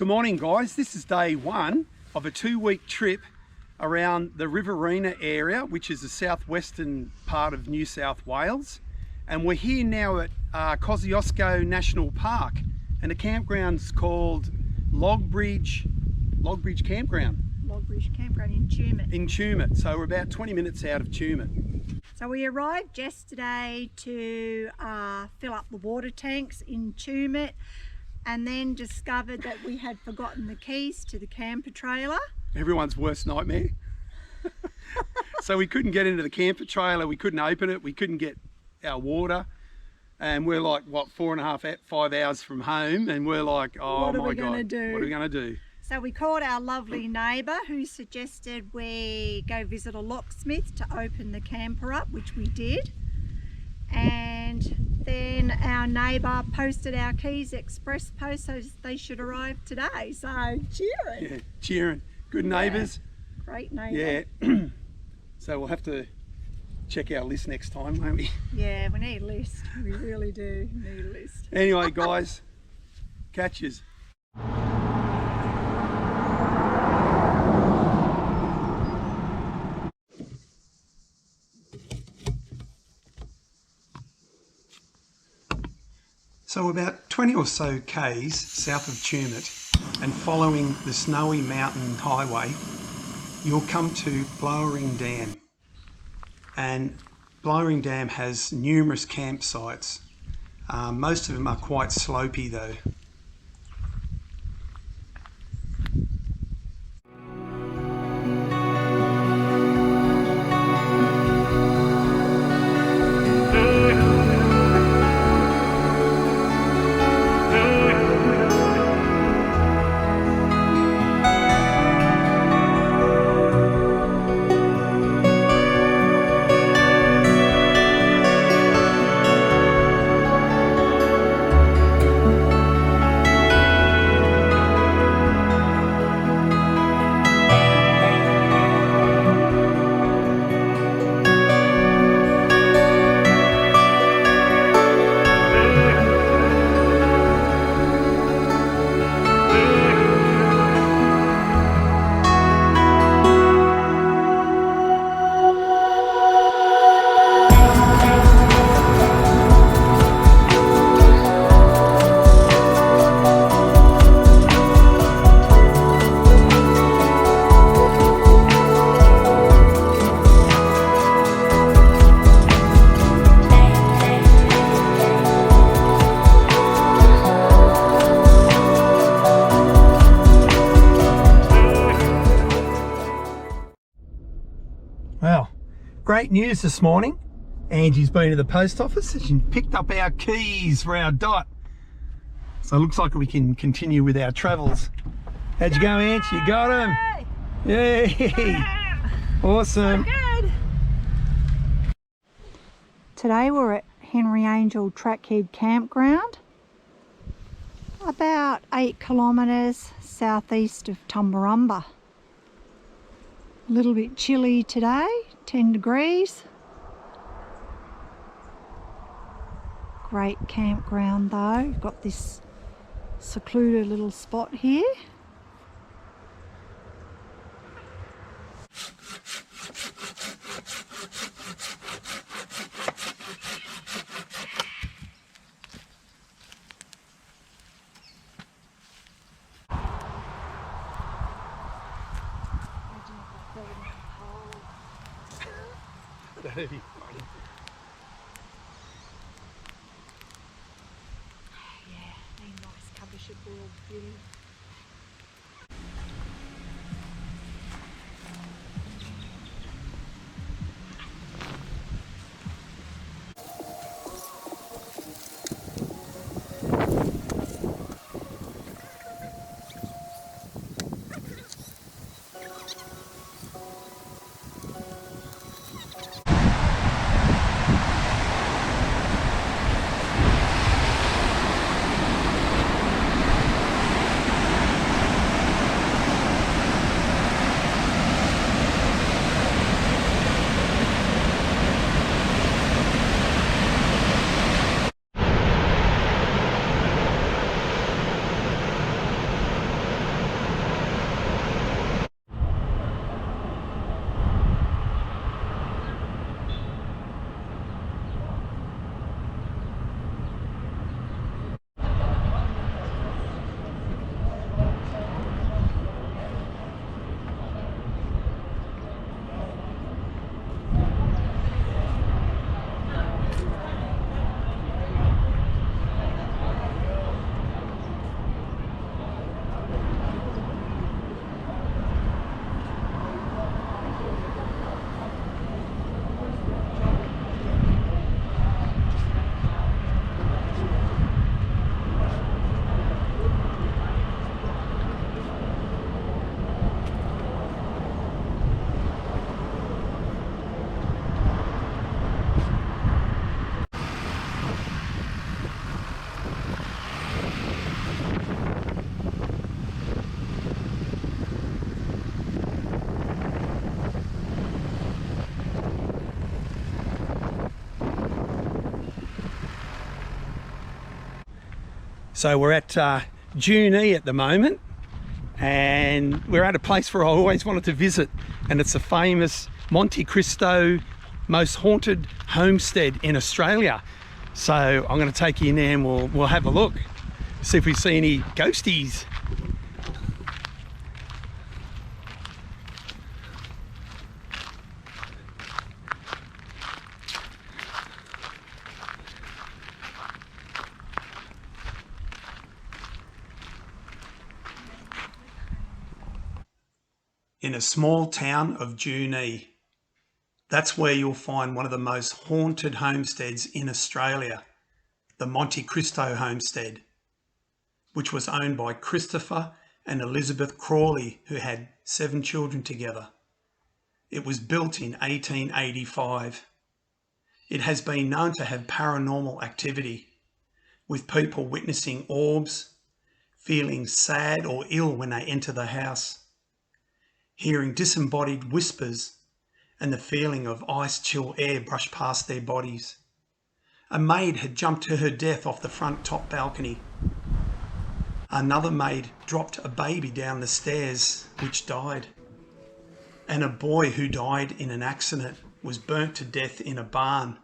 Good morning, guys. This is day one of a 2-week trip around the Riverina area, which is the southwestern part of New South Wales. And we're here now at Kosciuszko National Park, and the campground's called Logbridge Campground. Logbridge Campground in Tumut. In Tumut, so we're about 20 minutes out of Tumut. So we arrived yesterday to fill up the water tanks in Tumut, and then discovered that we had forgotten the keys to the camper trailer. Everyone's worst nightmare. So we couldn't get into the camper trailer, we couldn't open it, we couldn't get our water, and we're like, what, 4.5, 5 hours from home, and we're like, oh my God, what are we going to do? So we called our lovely neighbour who suggested we go visit a locksmith to open the camper up, which we did. And then our neighbour posted our keys express post, so they should arrive today. So cheering. Yeah, cheering. Good neighbours. Yeah, great neighbour. Yeah. So we'll have to check our list next time, won't we? Yeah, we need a list. We really do need a list. Anyway, guys, catch yous. So about 20 or so k's south of Tumut, and following the Snowy Mountain Highway, you'll come to Blowering Dam. And Blowering Dam has numerous campsites. Most of them are quite slopey though. Well, great news this morning. Angie's been to the post office and she picked up our keys for our dot. So it looks like we can continue with our travels. How'd you go, Ange? You got them? Yay! Awesome. So good. Today we're at Henry Angel Trackhead Campground, about 8 kilometres southeast of Temora. A little bit chilly today, 10 degrees. Great campground though. We've got this secluded little spot here. That'd be funny. Yeah, these nice cover should be all beauty. So we're at Junee at the moment, and we're at a place where I always wanted to visit, and it's the famous Monte Cristo most haunted homestead in Australia. So I'm going to take you in there and we'll have a look, see if we see any ghosties. In a small town of Junee. That's where you'll find one of the most haunted homesteads in Australia, the Monte Cristo homestead, which was owned by Christopher and Elizabeth Crawley, who had 7 children together. It was built in 1885. It has been known to have paranormal activity, with people witnessing orbs, feeling sad or ill when they enter the house, hearing disembodied whispers, and the feeling of ice-chill air brush past their bodies. A maid had jumped to her death off the front top balcony. Another maid dropped a baby down the stairs, which died. And a boy who died in an accident was burnt to death in a barn.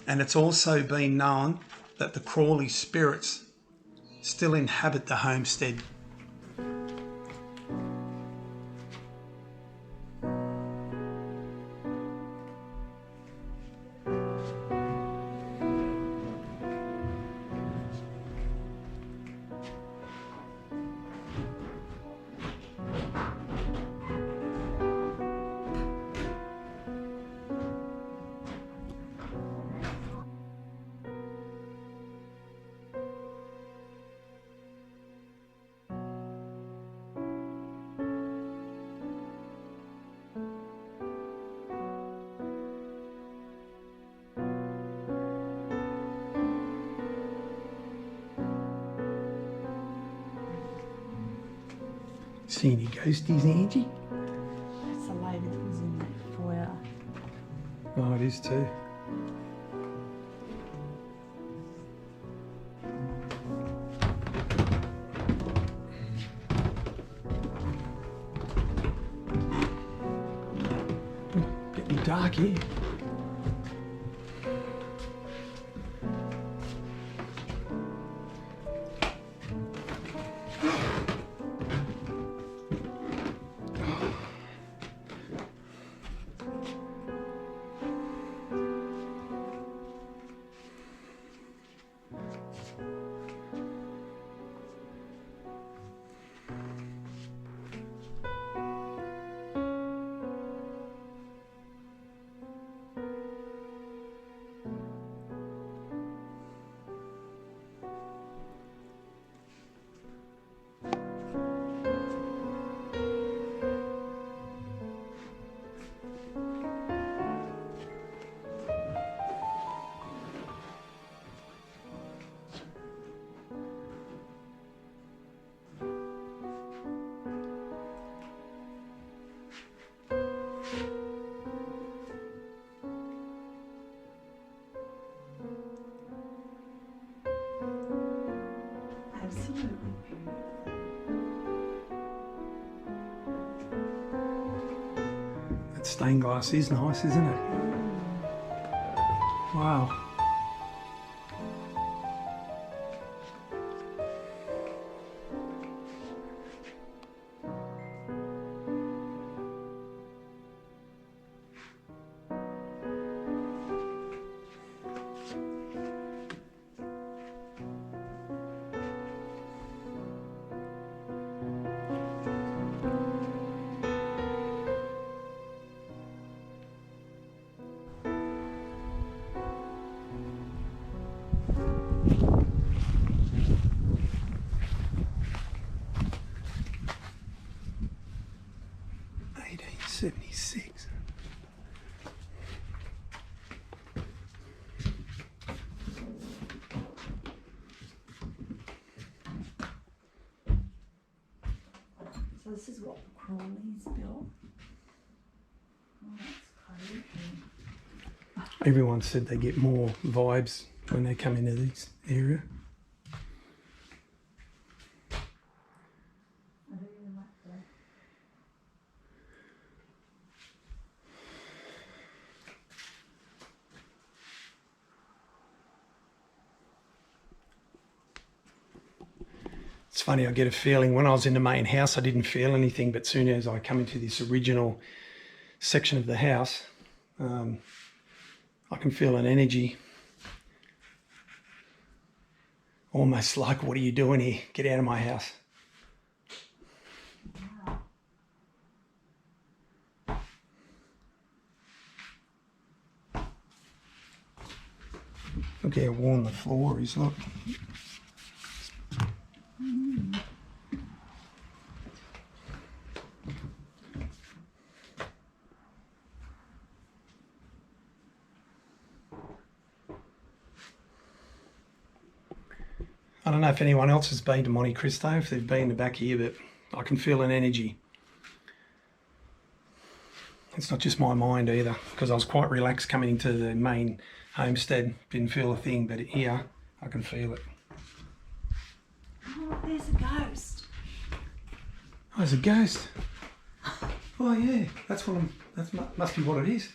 And it's also been known that the Crawley spirits still inhabit the homestead. See any ghosties, Angie? That's the lady that was in that foyer. Oh, it is too. Getting dark here. Absolutely. That stained glass is nice, isn't it? Wow. '76. So this is what the Crawleys built. Oh, that's crazy. Everyone said they get more vibes when they come into this area. funny, I get a feeling when I was in the main house I didn't feel anything, but soon as I come into this original section of the house, I can feel an energy. Almost like, what are you doing here? Get out of my house. Look how worn the floor is, look. I don't know if anyone else has been to Monte Cristo, if they've been back here, but I can feel an energy. It's not just my mind either, because I was quite relaxed coming into the main homestead, didn't feel a thing, but here I can feel it. Oh, there's a ghost. Oh, there's a ghost. Oh yeah, that must be what it is.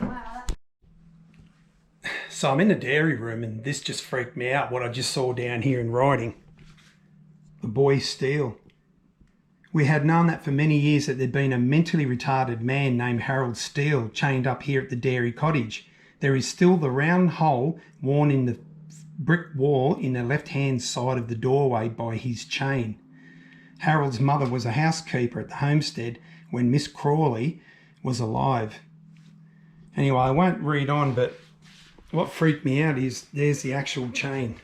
Wow. So I'm in the dairy room and this just freaked me out, what I just saw down here in writing. The boy Steele. We had known that for many years that there'd been a mentally retarded man named Harold Steele chained up here at the dairy cottage. There is still the round hole worn in the brick wall in the left-hand side of the doorway by his chain. Harold's mother was a housekeeper at the homestead when Miss Crawley was alive. Anyway, I won't read on, but what freaked me out is there's the actual chain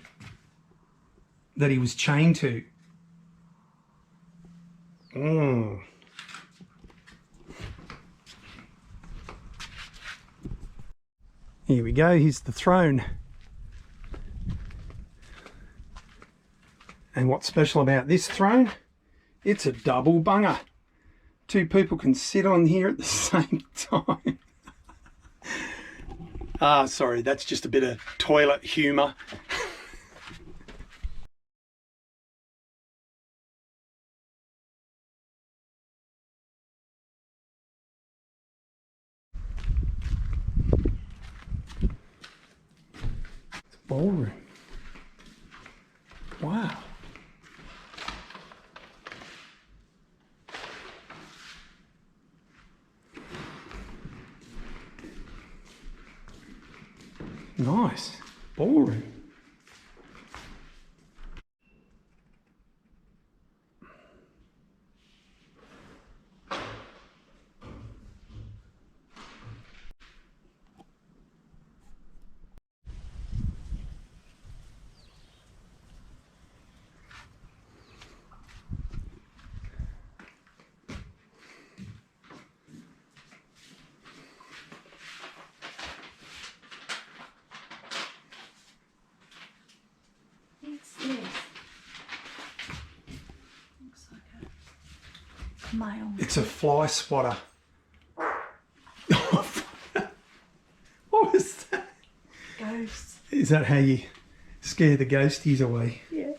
that he was chained to. Here we go, here's the throne. And what's special about this throne? It's a double bunger. 2 people can sit on here at the same time. Sorry, that's just a bit of toilet humour. It's a ballroom. Wow. Nice ballroom. Male. It's a fly swatter. What was that? Ghost. Is that how you scare the ghosties away? Yeah.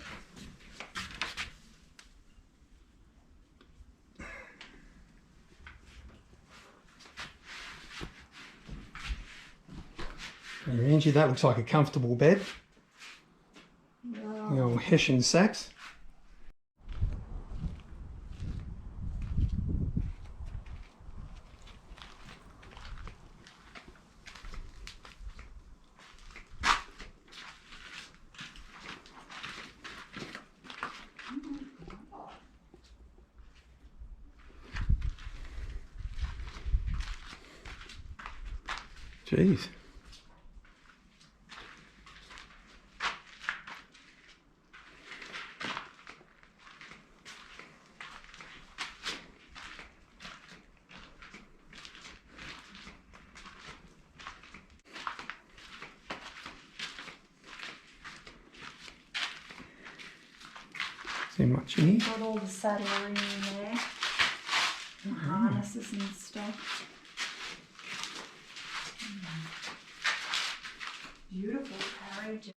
Angie, that looks like a comfortable bed. Wow. The old Hessian sacks. Jeez. See much in here? Got all the saddlery in there. And harnesses and stuff. Beautiful carriage.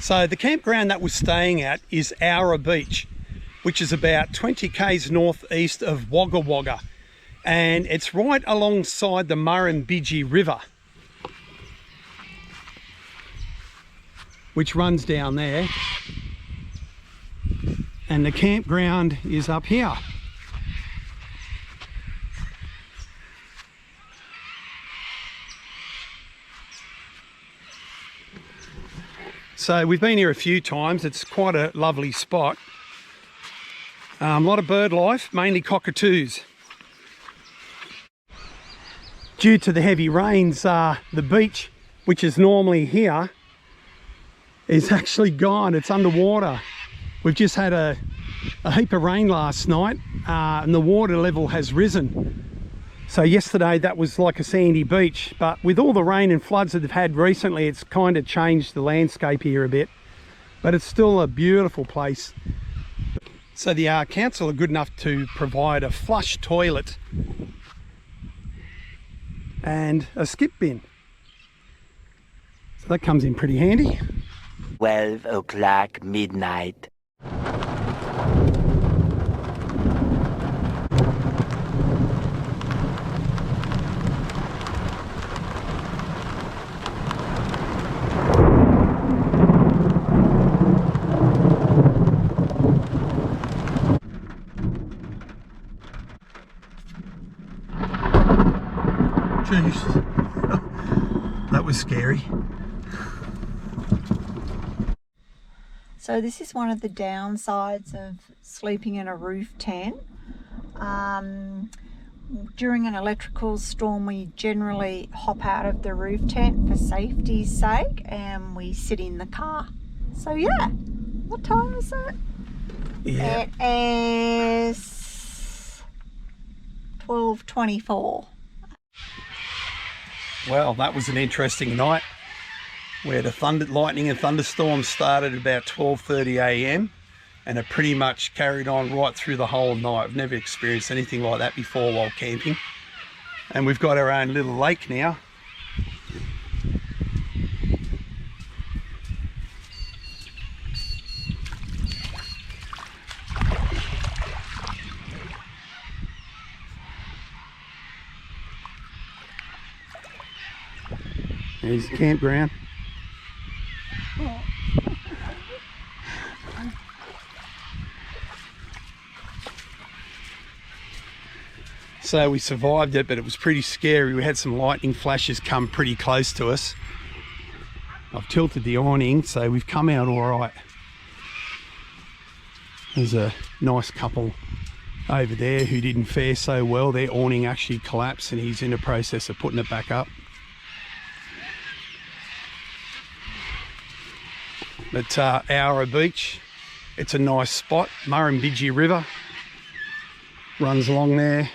So the campground that we're staying at is Aura Beach, which is about 20 k's northeast of Wagga Wagga, and it's right alongside the Murrumbidgee River, which runs down there, and the campground is up here. So we've been here a few times. It's quite a lovely spot. A lot of bird life, mainly cockatoos. Due to the heavy rains, the beach, which is normally here, is actually gone. It's underwater. We've just had a heap of rain last night, and the water level has risen. So yesterday that was like a sandy beach, but with all the rain and floods that they've had recently, it's kind of changed the landscape here a bit. But it's still a beautiful place. So the council are good enough to provide a flush toilet and a skip bin. So that comes in pretty handy. 12 o'clock midnight. Jeez, that was scary. So this is one of the downsides of sleeping in a roof tent. During an electrical storm, we generally hop out of the roof tent for safety's sake and we sit in the car. So yeah, what time is it? Yeah. It is 12:24. Well, that was an interesting night where the lightning and thunderstorms started about 12:30 a.m. and it pretty much carried on right through the whole night. I've never experienced anything like that before while camping. And we've got our own little lake now. There's the campground. So we survived it, but it was pretty scary. We had some lightning flashes come pretty close to us. I've tilted the awning, so we've come out all right. There's a nice couple over there who didn't fare so well. Their awning actually collapsed and he's in the process of putting it back up. But Aura Beach, it's a nice spot. Murrumbidgee River runs along there,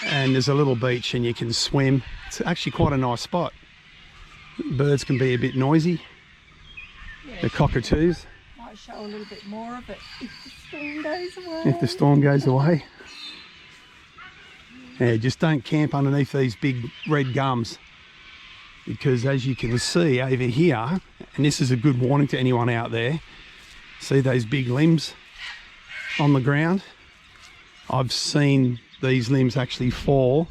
and there's a little beach and you can swim. It's actually quite a nice spot. Birds can be a bit noisy. Yeah, the cockatoos. Might show a little bit more of it if the storm goes away. If the storm goes away. Yeah, just don't camp underneath these big red gums, because as you can see over here, and this is a good warning to anyone out there, see those big limbs on the ground? I've seen these limbs actually fall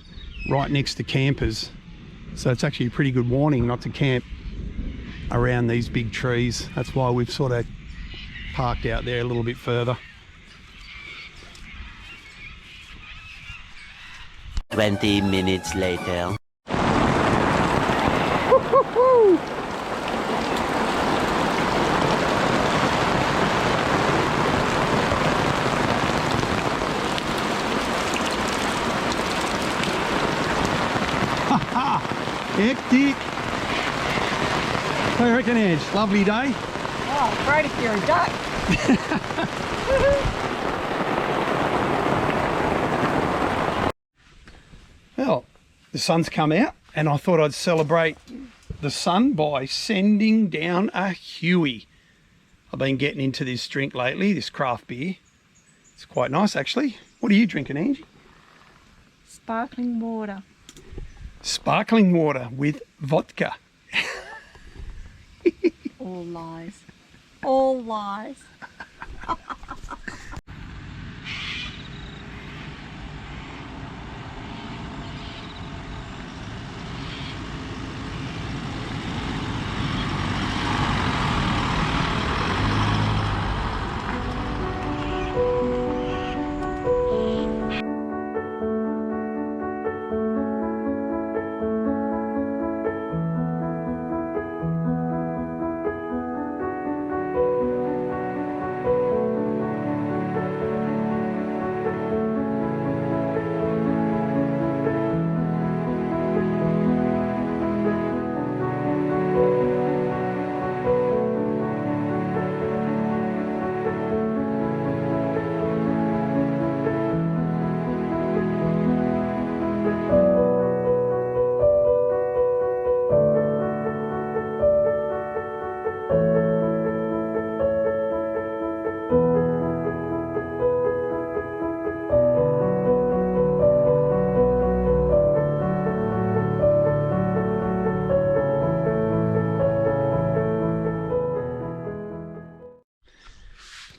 right next to campers, so it's actually a pretty good warning not to camp around these big trees. That's why we've sort of parked out there a little bit further. 20 minutes later. Hectic. What do you reckon, Ange? Lovely day? Oh, great if you're a duck. Well, the sun's come out and I thought I'd celebrate the sun by sending down a Huey. I've been getting into this drink lately, this craft beer. It's quite nice actually. What are you drinking, Angie? Sparkling water. Sparkling water with vodka. All lies. All lies.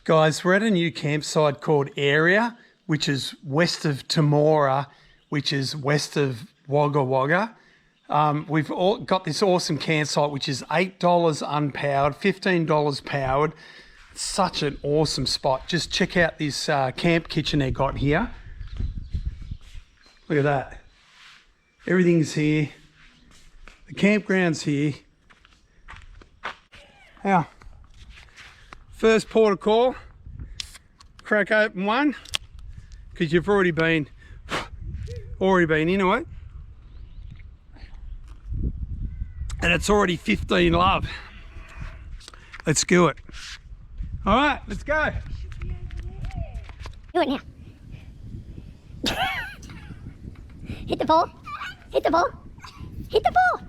Guys, we're at a new campsite called Area, which is west of Temora, which is west of Wagga Wagga. We've all got this awesome campsite, which is $8 unpowered, $15 powered. It's such an awesome spot. Just check out this camp kitchen they got here. Look at that. Everything's here. The campground's here. Now, first port of call, crack open one, because you've already been into it. And it's already 15 love. Let's do it. All right, let's go. Do it now. Hit the ball. Hit the ball. Hit the ball.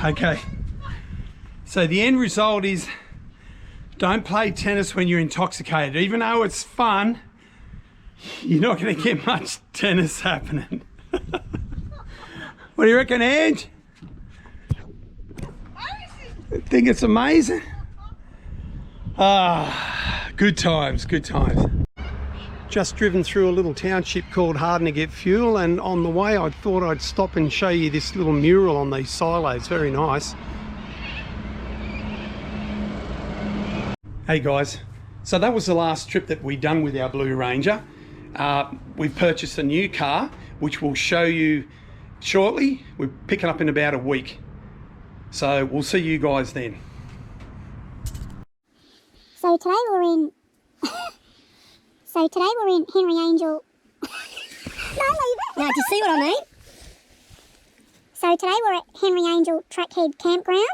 Okay, so the end result is don't play tennis when you're intoxicated. Even though it's fun, you're not going to get much tennis happening. What do you reckon, Ange? I think it's amazing. Ah, good times, good times. Just driven through a little township called Harden to get fuel, and on the way I thought I'd stop and show you this little mural on these silos. Very nice. Hey guys, so that was the last trip that we've done with our Blue Ranger. We've purchased a new car, which we'll show you shortly. We're picking up in about a week. So we'll see you guys then. So today we're in Henry Angel. No, leave it. No, do you see what I mean? So today we're at Henry Angel Trackhead Campground.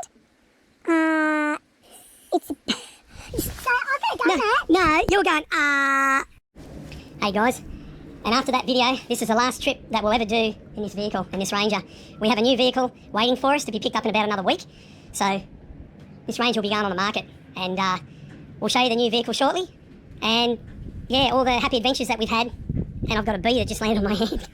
It's so I better go. No, you're going. Hey guys, and after that video, this is the last trip that we'll ever do in this vehicle, in this Ranger. We have a new vehicle waiting for us to be picked up in about another week. So this Ranger will be going on the market, and we'll show you the new vehicle shortly. And yeah, all the happy adventures that we've had. And I've got a bee that just landed on my hand.